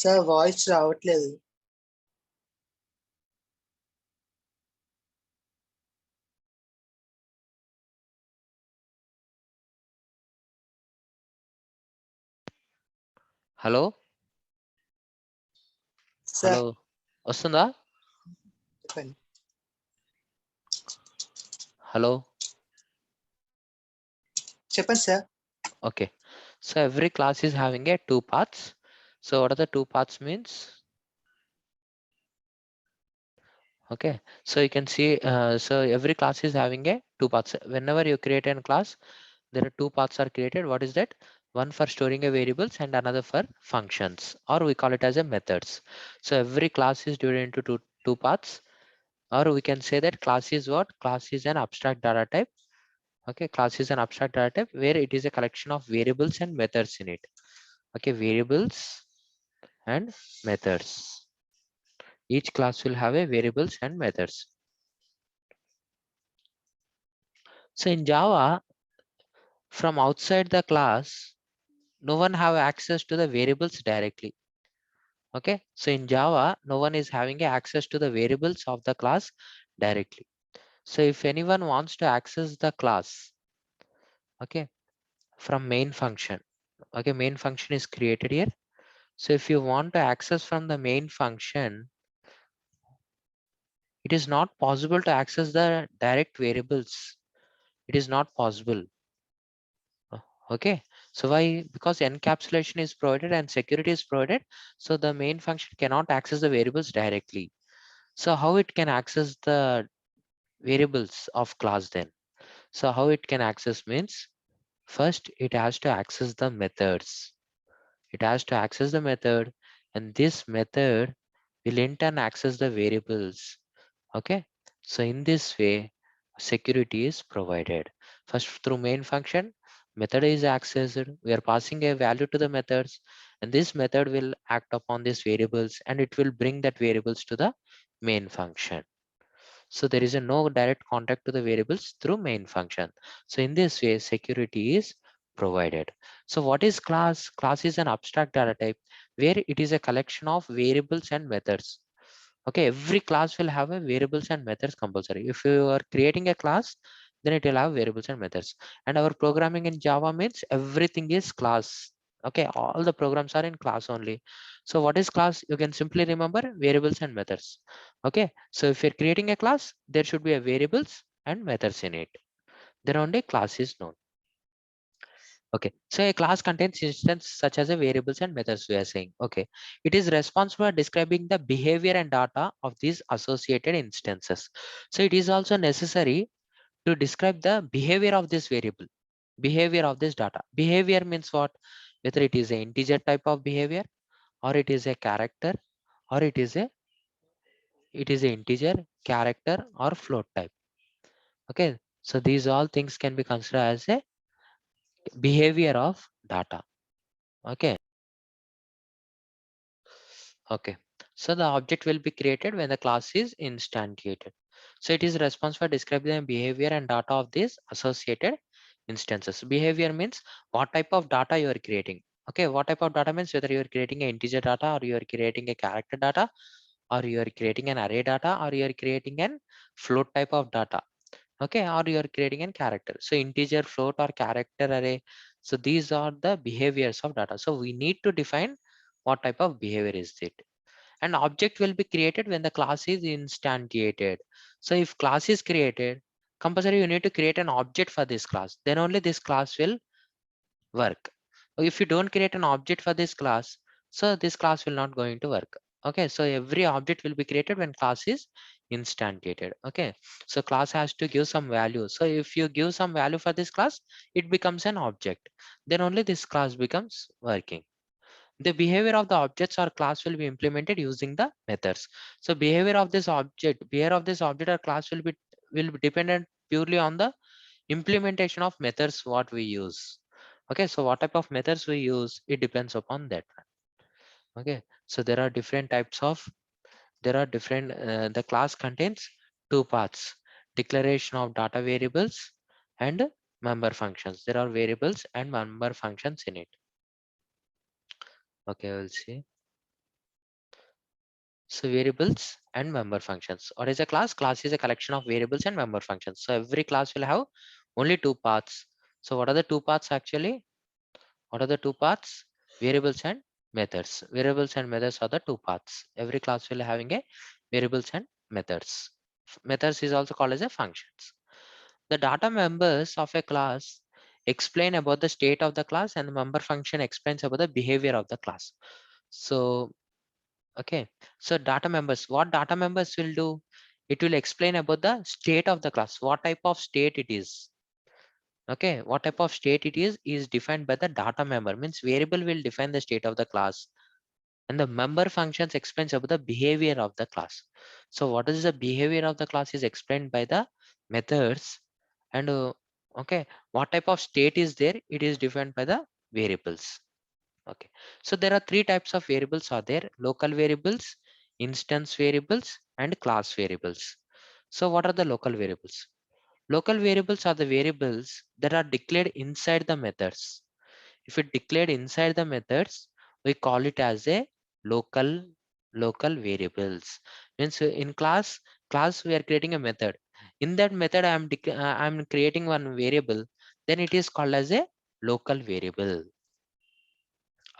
Sir voice రావట్లేదు. Hello sir hello వస్తుందా? చెప్పండి. హలో చెప్పండి sir. Okay, so every class is having a two paths. So what are the two paths means? Okay, so you can see so every class is having a two paths. Whenever you create a class, there are two paths are created. What is that? One for storing a variables and another for functions, or we call it as a methods. So every class is divided into two paths, or we can say that class is what? Class is an abstract data type. Okay, class is an abstract data type where it is a collection of variables and methods in it. Okay, variables and methods. Each class will have a variables and methods. So in Java, from outside the class, no one have access to the variables directly. Okay, so in Java, no one is having access to the variables of the class directly. So if anyone wants to access the class, okay, from main function, okay, main function is created here. So if you want to access from the main function, it is not possible to access the direct variables. It is not possible. Okay, so why? Because encapsulation is provided and security is provided. So the main function cannot access the variables directly. So how it can access the variables of class then? So how it can access means, first it has to access the methods. It has to access the method, and this method will in turn access the variables. Okay, so in this way, security is provided. First, through main function, method is accessed. We are passing a value to the methods, and this method will act upon these variables, and it will bring that variables to the main function. So there is a no direct contact to the variables through main function. So in this way, security is provided. So what is class? Class is an abstract data type where it is a collection of variables and methods. Okay, every class will have a variables and methods compulsory. If you are creating a class, then it will have variables and methods. And our programming in Java means everything is class. Okay, all the programs are in class only. So what is class? You can simply remember variables and methods. Okay, so if you're creating a class, there should be a variables and methods in it. Then only class is known. Okay, so a class contains instances such as a variables and methods we are saying. Okay, it is responsible for describing the behavior and data of these associated instances. So it is also necessary to describe the behavior of this variable, behavior of this data. Behavior means what? Whether it is an integer type of behavior, or it is a character, or it is a integer, character, or float type. Okay, so these all things can be considered as a behavior of data. Okay. Okay, so the object will be created when the class is instantiated. So it is responsible for describing the behavior and data of these associated instances. Behavior means what type of data you are creating. Okay, what type of data means whether you are creating an integer data, or you are creating a character data, or you are creating an array data, or you are creating an float type of data. Okay, or you are creating a character. So integer, float, or character array. So these are the behaviors of data. So we need to define what type of behavior is it. An object will be created when the class is instantiated. So if class is created, compulsory you need to create an object for this class, then only this class will work. If you don't create an object for this class, so this class will not going to work. Okay, so every object will be created when class is instantiated. Okay, so class has to give some value. So if you give some value for this class, it becomes an object, then only this class becomes working. The behavior of the objects or class will be implemented using the methods. So behavior of this object or class will be dependent purely on the implementation of methods what we use. Okay, so what type of methods we use, it depends upon that one. Okay, so there are different the class contains two parts: declaration of data variables and member functions. There are variables and member functions in it. Okay, we'll see. So variables and member functions. What is a class? Class is a collection of variables and member functions. So every class will have only two parts. So what are the two parts actually? What are the two parts? Variables and methods. Variables and methods are the two parts. Every class will having a variables and methods. Methods is also called as a functions. The data members of a class explain about the state of the class, and the member function explains about the behavior of the class. So okay, so data members, what data members will do? It will explain about the state of the class, what type of state it is. Okay, what type of state it is defined by the data member. Means variable will define the state of the class, and the member functions explains about the behavior of the class. So what is the behavior of the class is explained by the methods, and okay, what type of state is there? It is defined by the variables. Okay, so there are three types of variables are there: local variables, instance variables, and class variables. So what are the local variables? Local variables are the variables that are declared inside the methods. If it declared inside the methods, we call it as a local local variables. Means in class we are creating a method. In that method I am creating one variable, then it is called as a local variable.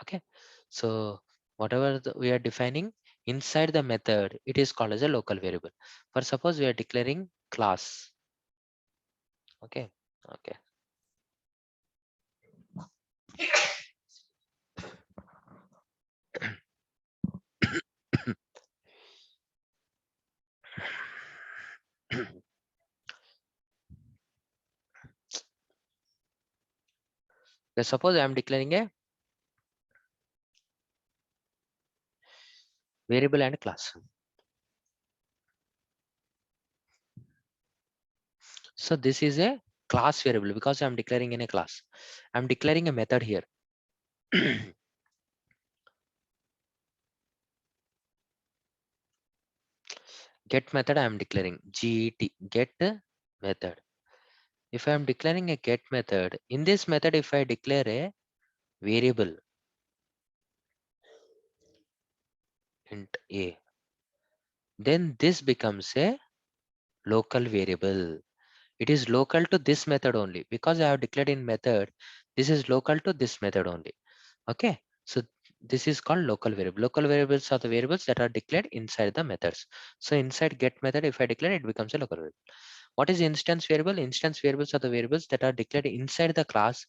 Okay, so whatever we are defining inside the method, it is called as a local variable. For suppose we are declaring class. Okay, okay. Okay, suppose I am declaring a variable and class. So this is a class variable because I am declaring in a class. I am declaring a method here. Get method I am declaring get method. If I am declaring a get method, in this method if I declare a variable int a, then this becomes a local variable. It is local to this method only because I have declared in method. This is local to this method only. Okay, so this is called local variable. Local variables are the variables that are declared inside the methods. So inside get method, if I declare, it becomes a local variable. What is instance variable? Instance variables are the variables that are declared inside the class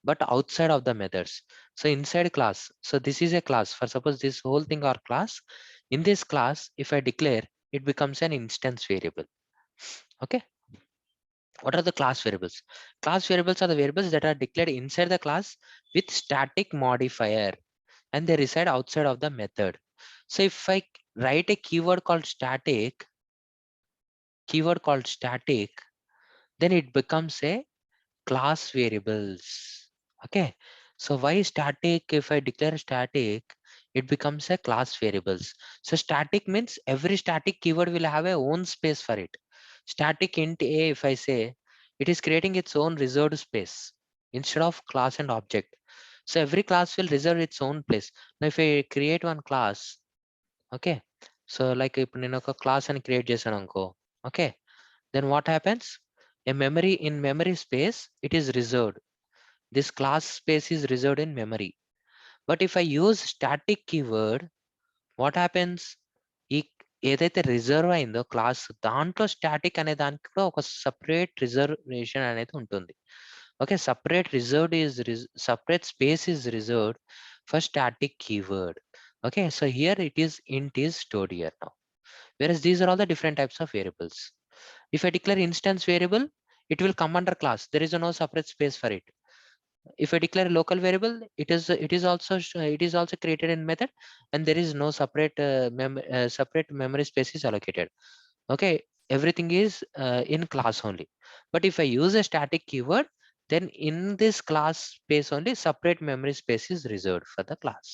but outside of the methods. So inside class, so this is a class. For suppose this whole thing are class. In this class, if I declare, it becomes an instance variable. Okay. What are the class variables? Class variables are the variables that are declared inside the class with static modifier, and they reside outside of the method. So if I write a keyword called static, then it becomes a class variables. Okay, so why static? If I declare static, it becomes a class variables. So static means every static keyword will have a own space for it. Static int a, if I say, it is creating its own reserved space instead of class and object. So every class will reserve its own place. Now if I create one class, okay, so like ఇప్పుడు నేను ఒక class అని create చేశాను అనుకో, okay, then what happens? A memory in memory space, it is reserved. This class space is reserved in memory. But if I use static keyword, what happens? ఈ ఏదైతే reserve అయిందో class, దాంట్లో static అనే దానికి కూడా ఒక సపరేట్ రిజర్వేషన్ అనేది ఉంటుంది. Okay, separate space is reserved for static keyword. Okay, so here it is int is stored here now. Whereas these are all the different types of variables. If I declare instance variable, it will come under class. There is no separate space for it. If I declare a local variable, it is also created in method, and there is no separate memory space is allocated. Okay, everything is in class only. But if I use a static keyword, then in this class space only separate memory space is reserved for the class.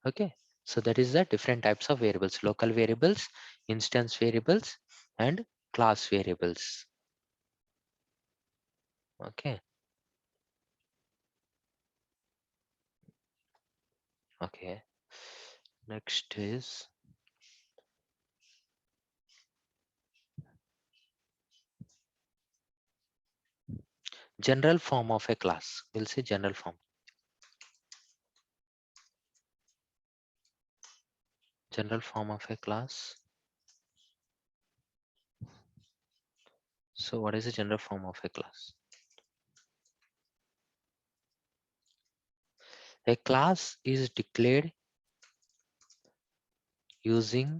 Okay, so that is the different types of variables: local variables, instance variables, and class variables. Okay. Okay, next is general form of a class. We'll see general form. General form of a class. So what is the general form of a class? A class is declared using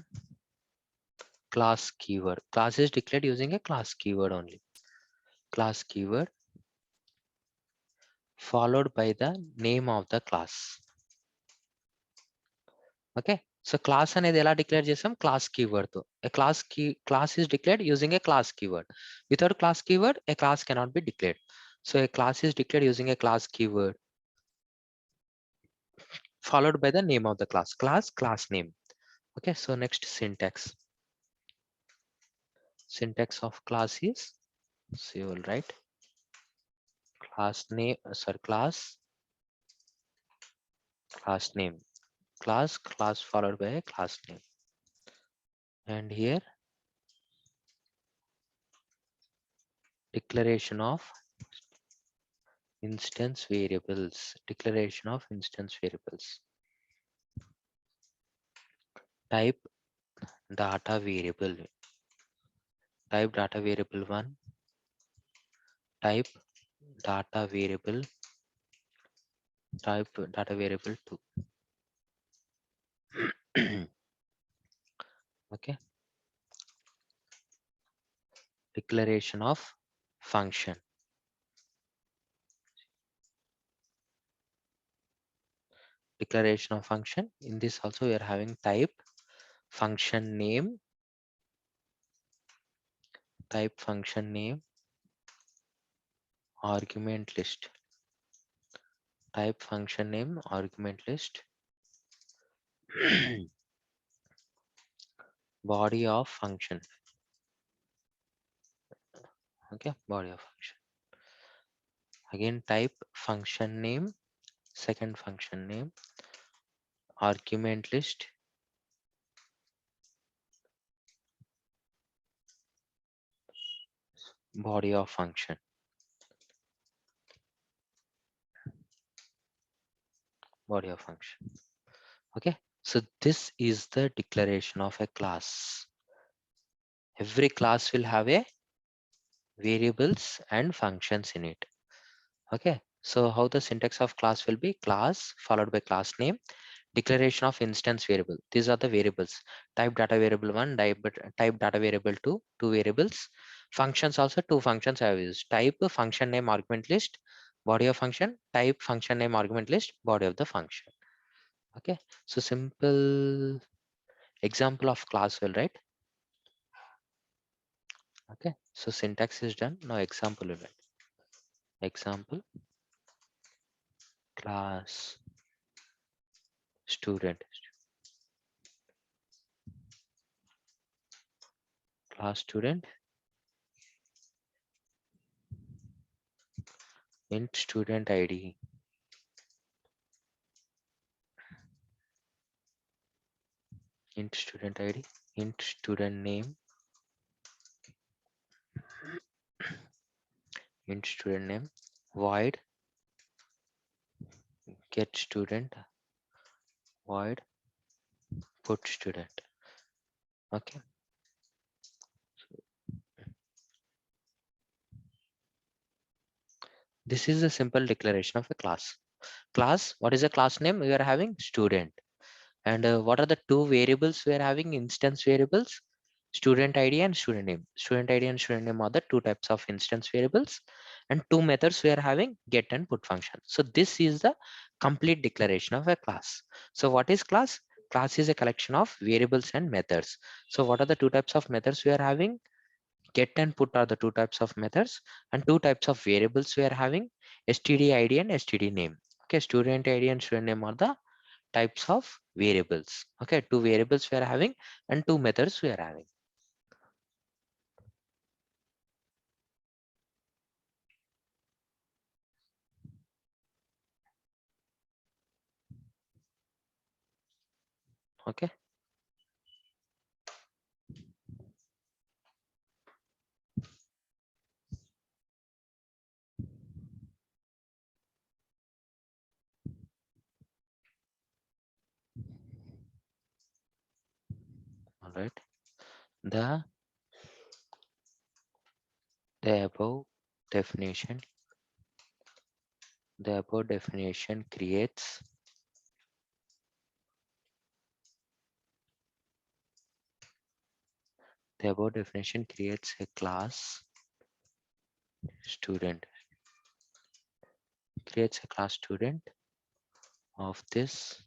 class keyword. Class is declared using a class keyword only. Class keyword followed by the name of the class. Okay, so class అనేది ఎలా declare చేసాం? Class keyword తో. Class is declared using a class keyword. Without class keyword, a class cannot be declared. So a class is declared using a class keyword followed by the name of the class. Class name. Okay, so next syntax. Syntax of class is, so you will write class name, class name, class followed by a class name. And here declaration of instance variables. Declaration of instance variables. Type data variable. Type data variable 1. Type data variable. Type data variable 2. Okay. Declaration of function. Declaration of function. In this also we are having type function name, type function name, argument list. Type function name, argument list. Body of function. Okay, body of function. Again type function name, second function name, argument list, body of function. Body of function. Okay, so this is the declaration of a class. Every class will have a variables and functions in it. Okay, so how the syntax of class will be: class followed by class name, declaration of instance variable. These are the variables: type data variable 1, type data variable 2, two variables. Functions also, two functions I have used: type function name argument list, body of function; type function name argument list, body of the function. Okay, so simple example of class will write. Okay, so syntax is done. Now example will write. Example class student, class student, int student id, int student id, int student name, int student name, void get student, void put student. Okay, this is a simple declaration of a class. Class, what is the class name? We are having student. And what are the two variables we are having? Instance variables, student id and student name. Student id and student name are the two types of instance variables, and two methods we are having: get and put function. So this is the complete declaration of a class. So what is class? Class is a collection of variables and methods. So what are the two types of methods we are having? Get and put are the two types of methods, and two types of variables we are having: std id and std name. Okay, student id and student name are the types of variables. Okay, two variables we are having and two methods we are having. Okay, all right. The the above definition, the above definition creates the above definition creates a class student, creates a class student of this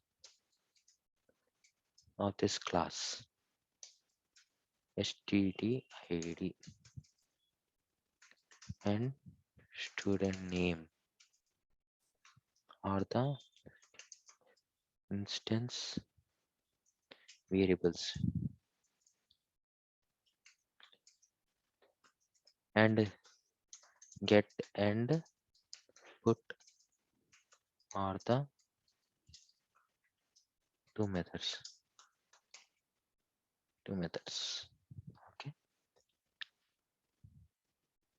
class std id and student name are the instance variables, and get and put are the two methods.